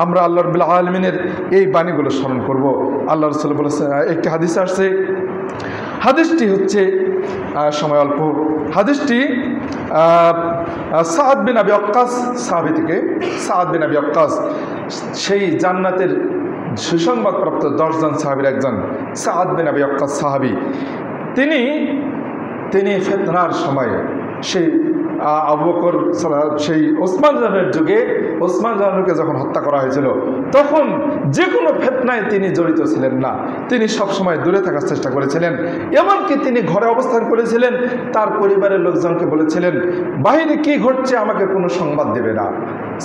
আমরা আল্লাহ রাব্বুল আলামিনের এই বাণীগুলো স্মরণ করব। আল্লাহ রাসূল বলেছেন, একটি হাদিসে আসছে, হাদিসটি হচ্ছে সময় অল্প, হাদিসটি সাদ বিন আবি ওয়াক্কাস সাহাবী থেকে। সাদ বিন আবি ওয়াক্কাস সেই জান্নাতের সুসংবাদপ্রাপ্ত 10 জন সাহাবীর একজন। সাদ বিন আবি ওয়াক্কাস সাহাবী, তিনি ফিতনার সময় সেই আবু বকর সেই ওসমান রাদিয়াল্লাহু আনহুর যুগে ওসমান রাদিয়াল্লাহু আনহুকে যখন হত্যা করা হয়েছিল, তখন যে কোনো ফিতনায় তিনি জড়িত ছিলেন না। তিনি সবসময় দূরে থাকার চেষ্টা করেছিলেন। এমনকি তিনি ঘরে অবস্থান করেছিলেন, তার পরিবারের লোকজনকে বলেছিলেন, বাহিরে কি ঘটছে আমাকে কোনো সংবাদ দেবে না।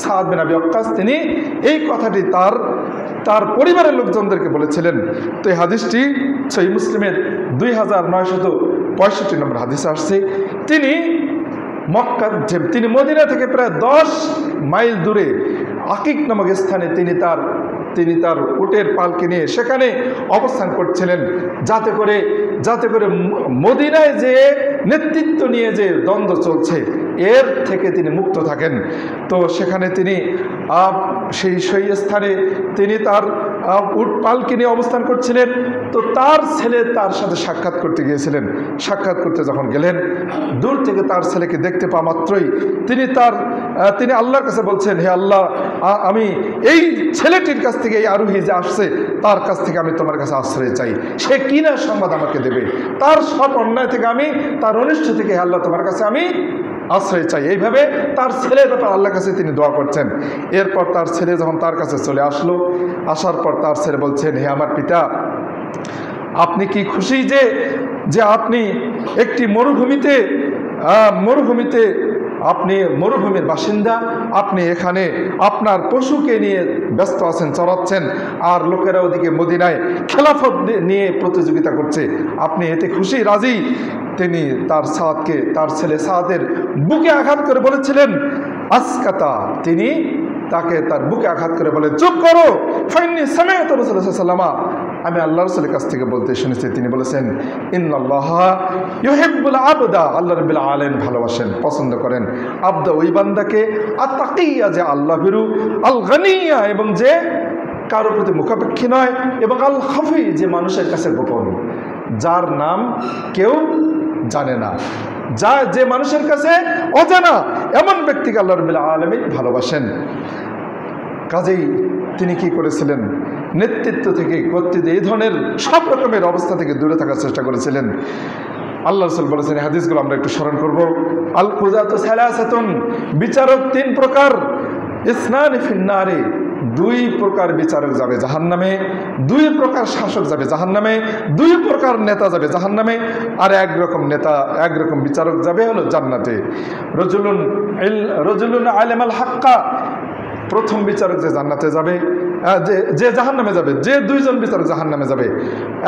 সাদ বিন আবি ওয়াক্কাস তিনি এই কথাটি তার পরিবারের লোকজনদেরকে বলেছিলেন। তো এই হাদিসটি সহিহ মুসলিমের 2965 নম্বর হাদিসে আসছে। তিনি মদিনা থেকে প্রায় 10 মাইল দূরে আকিক নামক স্থানে তিনি তার উটের পালকে নিয়ে সেখানে অবস্থান করছিলেন, যাতে করে মদিনায় যে নেতৃত্ব নিয়ে যে দ্বন্দ্ব চলছে এর থেকে তিনি মুক্ত থাকেন। তো সেখানে তিনি সেই স্থানে তিনি তার উট পালকে নিয়ে অবস্থান করছিলেন। তো তার ছেলে তার সাথে সাক্ষাৎ করতে গিয়েছিলেন। সাক্ষাৎ করতে যখন গেলেন, দূর থেকে তার ছেলেকে দেখতে পাওয়া মাত্রই তিনি আল্লাহর কাছে বলছেন, হে আল্লাহ, আমি এই ছেলেটির কাছ থেকে, এই আরোহী যে আসছে তার কাছ থেকে আমি তোমার কাছে আশ্রয় চাই। সে কি না সংবাদ আমাকে দেবে, তার সব অন্যায় থেকে আমি, তার অনিষ্ট থেকে হে আল্লাহ তোমার কাছে আমি আশ্রয় চাই। এইভাবে তার ছেলের ব্যাপার আল্লাহর কাছে তিনি দোয়া করছেন। এরপর তার ছেলে যখন তার কাছে চলে আসার পর তার ছেলে বলছেন, হে আমার পিতা, আপনি কি খুশি যে আপনি একটি মরুভূমির বাসিন্দা, আপনি এখানে আপনার পশুকে নিয়ে ব্যস্ত আছেন, চড়াচ্ছেন, আর লোকেরা ওদিকে মদিনায় খেলাফত নিয়ে প্রতিযোগিতা করছে, আপনি এতে খুশি, রাজি? তিনি তার ছেলে সাদের বুকে আঘাত করে বলেছিলেন আসকাতা, তিনি তাকে তার বুকে আঘাত করে বলে, চুপ করো, ফাইন্নী সামিআতু রাসূলুল্লাহ সাল্লাল্লাহু আলাইহি ওয়াসাল্লাম, আমি আল্লাহ রাসূলের কাছ থেকে বলতে শুনেছি। তিনি বলেছেন, ইন্নাল্লাহা ইউহিব্বুল আবদা, আল্লাহ রাব্বুল আলামিন ভালোবাসেন, পছন্দ করেন আবদা, ওই বান্দাকে, আত-তাকিয়া, যে আল্লাহ ভীরু, আল গানিয়া, এবং যে কারোর প্রতি মুখাপেক্ষী নয়, এবং আল খাফি, যে মানুষের কাছে গোপন, যার নাম কেউ জানে না, যে মানুষের কাছে অজানা, এমন ব্যক্তিকে আল্লাহ রাব্বুল আলামিন ভালোবাসেন। কাজেই তিনি কি করেছিলেন? নেতৃত্ব থেকে, কর্তৃত্ব, এই ধরনের সব রকমের অবস্থা থেকে দূরে থাকার চেষ্টা করেছিলেন। আল্লাহ রাসূল বলেছেন, হাদিসগুলো আমরা একটু স্মরণ করব। আল কুযাতু সালাসাতুন, বিচারক 3 প্রকার, ইসনানি ফিন্নারে, 2 প্রকার বিচারক যাবে জাহান্নামে, 2 প্রকার শাসক যাবে জাহান্নামে, 2 প্রকার নেতা যাবে জাহান্নামে, আর এক রকম বিচারক যাবে হলো জান্নাতে। রজুলুন আলিমাল হাক্কা, প্রথম বিচারক যে জান্নাতে যাবে, যে জাহান্নামে যাবে, যে 2 জন বিচারক জাহান্নামে যাবে।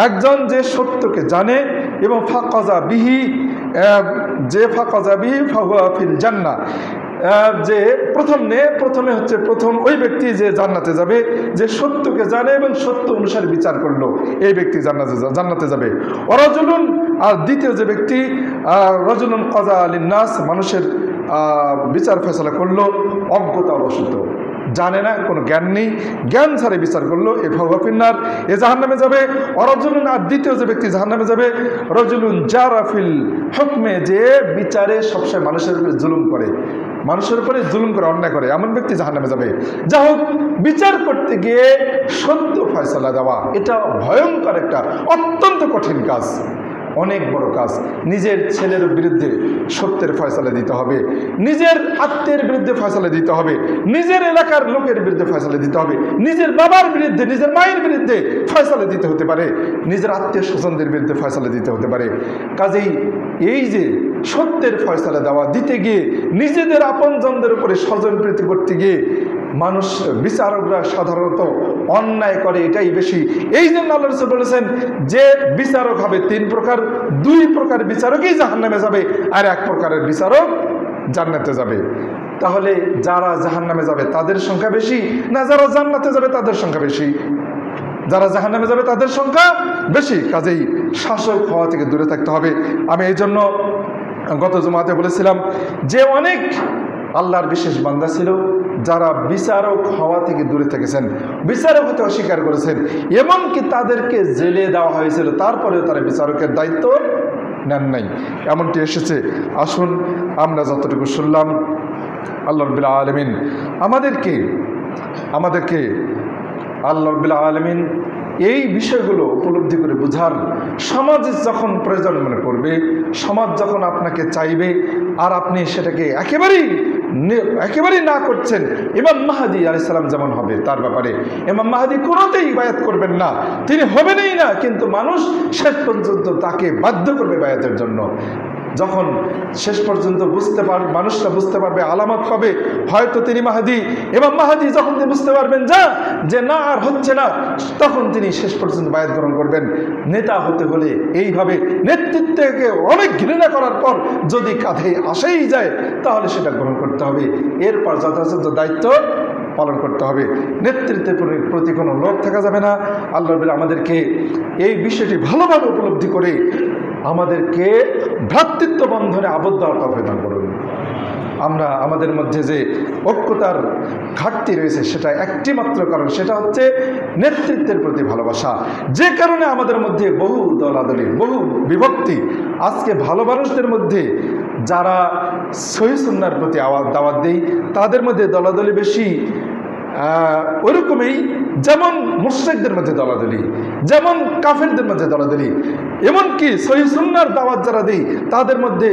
একজন যে সত্যকে জানে এবং ফাকাজা বিহি, যে ফাকাজা বিহি ফাহুয়া ফিল জান্নাহ, যে প্রথমে হচ্ছে ওই ব্যক্তি যে জান্নাতে যাবে, যে সত্যকে জানে এবং সত্য অনুসারে বিচার করলো, এই ব্যক্তি জান্নাতে যাবে। ওয়ারাজুলুন, আর দ্বিতীয় যে ব্যক্তি, রাজুলুন কাযা লিন-নাস, মানুষের বিচার ফয়সালা করলো অজ্ঞতা অবশত, জানে না, কোনো জ্ঞান নেই, জ্ঞান ছাড়া বিচার করলো, এ ফাহুয়া ফিন্নার, এ জাহান্নামে যাবে। ওয়ারাজুলুন, আর দ্বিতীয় যে ব্যক্তি জাহান্নামে যাবে, রাজুলুন জারা ফিল হুকমে, যে বিচারে সবসময় মানুষের উপরে জুলুম করে, মানুষের উপরে জুলুম করে, অন্যায় করে, এমন ব্যক্তি জাহান্নামে যাবে। যা হোক, বিচার করতে গিয়ে সত্য ফয়সালা দেওয়া এটা ভয়ঙ্কর একটা অত্যন্ত কঠিন কাজ, অনেক বড় কাজ। নিজের ছেলের বিরুদ্ধে সত্যের ফয়সালা দিতে হবে, নিজের আত্মীয়ের বিরুদ্ধে ফয়সালা দিতে হবে, নিজের এলাকার লোকের বিরুদ্ধে ফয়সালা দিতে হবে, নিজের বাবার বিরুদ্ধে, নিজের মায়ের বিরুদ্ধে ফয়সালা দিতে হতে পারে, নিজের আত্মীয় স্বজনদের বিরুদ্ধে ফয়সালা দিতে হতে পারে। কাজেই এই যে সত্যের ফয়সালা দেওয়া দিতে গিয়ে নিজেদের আপনজনদের উপরে স্বজনপ্রীতি করতে গিয়ে মানুষ, বিচারকরা সাধারণত অন্যায় করে, এটাই বেশি। এই জন্য আল্লাহ রাসূল বলেছেন যে বিচারক হবে তিন প্রকার, দুই প্রকার বিচারকই জাহান্নামে যাবে, আর এক প্রকারের বিচারক জান্নাতে যাবে। তাহলে যারা জাহান্নামে যাবে তাদের সংখ্যা বেশি, না যারা জান্নাতে যাবে তাদের সংখ্যা বেশি? যারা জাহান্নামে যাবে তাদের সংখ্যা বেশি। কাজেই শাসক হওয়া থেকে দূরে থাকতে হবে। আমি এই জন্য গত জুমাতে বলেছিলাম যে অনেক আল্লাহর বিশেষ বান্দা ছিল যারা বিচারক হওয়া থেকে দূরে থেকেছেন, বিচারক হতে অস্বীকার করেছেন, এমনকি তাদেরকে জেলে দেওয়া হয়েছিল, তারপরেও তারা বিচারকের দায়িত্ব নেন নাই, এমনটি এসেছে। আসুন আমরা যতটুকু শুনলাম, আল্লাহ রাব্বুল আলামিন আমাদেরকে আল্লাহ রাব্বুল আলামিন এই বিষয়গুলো উপলব্ধি করে বুঝার, সমাজ যখন প্রয়োজন মনে করবে, সমাজ যখন আপনাকে চাইবে আর আপনি সেটাকে একেবারেই না করছেন, ইমাম মাহদী আলাইহিস সালাম যেমন হবে তার ব্যাপারে ইমাম মাহদী কোনোতেই বায়াত করবেন না, তিনি হবেনই না, কিন্তু মানুষ শেষ পর্যন্ত তাকে বাধ্য করবে বায়াতের জন্য। যখন শেষ পর্যন্ত মানুষরা বুঝতে পারবে, আলামত পাবে হয়তো তিনি মাহদী, ইমাম মাহদী যখন তিনি বুঝতে পারবেন যে না আর হচ্ছে না, তখন তিনি শেষ পর্যন্ত বায়াত গ্রহণ করবেন। নেতা হতে হলে এইভাবে নেতৃত্বকে অনেক ঘৃণা করার পর যদি কাঁধে আসেই যায় তাহলে সেটা গ্রহণ করতে হবে, এরপর যথাযথ দায়িত্ব পালন করতে হবে। নেতৃত্বের প্রতি কোনো লোভ থাকা যাবে না। আল্লাহ রাব্বুল আমাদেরকে এই বিষয়টি ভালোভাবে উপলব্ধি করে আমাদেরকে ভ্রাতৃত্ব বন্ধনে আবদ্ধ হওয়ার তৌফিক দান করুন। আমরা আমাদের মধ্যে যে ঐক্যতার ঘাটতি রয়েছে সেটা একটি মাত্র কারণ, সেটা হচ্ছে নেতৃত্বের প্রতি ভালোবাসা, যে কারণে আমাদের মধ্যে বহু দলাদলি, বহু বিভক্তি। আজকে ভালো মানুষদের মধ্যে যারা সহিহ সুন্নাহর প্রতি দাওয়াত দেয় তাদের মধ্যে দলাদলি বেশি, ওইরকমই যেমন মুশরিকদের মধ্যে দলাদলি, যেমন কাফেরদের মধ্যে দলাদলি, এমনকি সহিহ সুন্নাহর দাওয়াত যারা দেয় তাদের মধ্যে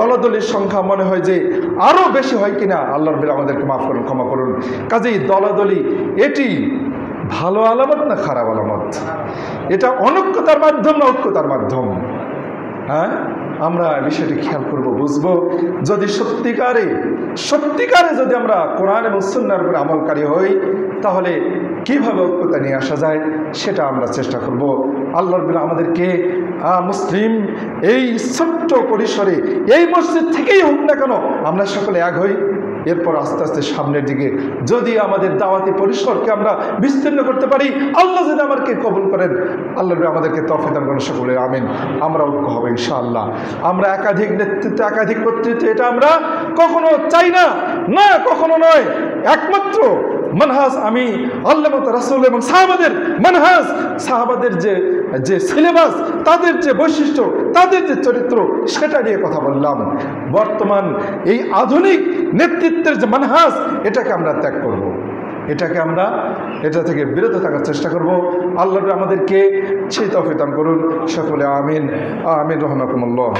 দলাদলির সংখ্যা মনে হয় যে আরও বেশি হয় কিনা। আল্লাহ রাব্বুল আমাদেরকে মাফ করুন, ক্ষমা করুন। কাজেই দলাদলি এটি ভালো আলামত না খারাপ আলামত? এটা অনৈক্যতার মাধ্যম না ঐক্যতার মাধ্যম? হ্যাঁ, আমরা বিষয়টি খেয়াল করব, বুঝবো। যদি সত্যিকারে যদি আমরা কোরআন এবং সুন্নাহর উপর আমলকারী হই তাহলে কিভাবে ঐক্যতা নিয়ে আসা যায় সেটা আমরা চেষ্টা করব। আল্লাহ রাব্বুল আমাদেরকে মুসলিম এই ছোট্ট পরিসরে এই মসজিদ থেকেই হোক না কেন আমরা সকলে এক হই, এরপর আস্তে আস্তে সামনের দিকে যদি আমাদের দাওয়াতি পরিসরকে আমরা বিস্তীর্ণ করতে পারি, আল্লাহ যদি আমাদেরকে কবুল করেন, আল্লাহ আমাদেরকে তৌফিক দান করেন, সকলে আমিন। আমরা ঐক্য হবে ইনশাআল্লাহ। আমরা একাধিক নেতৃত্ব, একাধিক কর্তৃত্ব এটা আমরা কখনো চাই না, না কখনো নয়। একমাত্র মানহাজ আমি আল্লাহ রাসূল এবং সাহাবাদের মানহাজ, সাহাবাদের যে সিলেবাস, তাদের যে বৈশিষ্ট্য, তাদের যে চরিত্র, সেটা নিয়ে কথা বললাম। বর্তমান এই আধুনিক নেতৃত্বের যে মানহাজ, এটাকে আমরা ত্যাগ করব, এটা থেকে বিরত থাকার চেষ্টা করব। আল্লাহ আমাদেরকে সেই তৌফিক দান করুন, সকলে আমিন আমিন রহমাকুমুল্লাহ।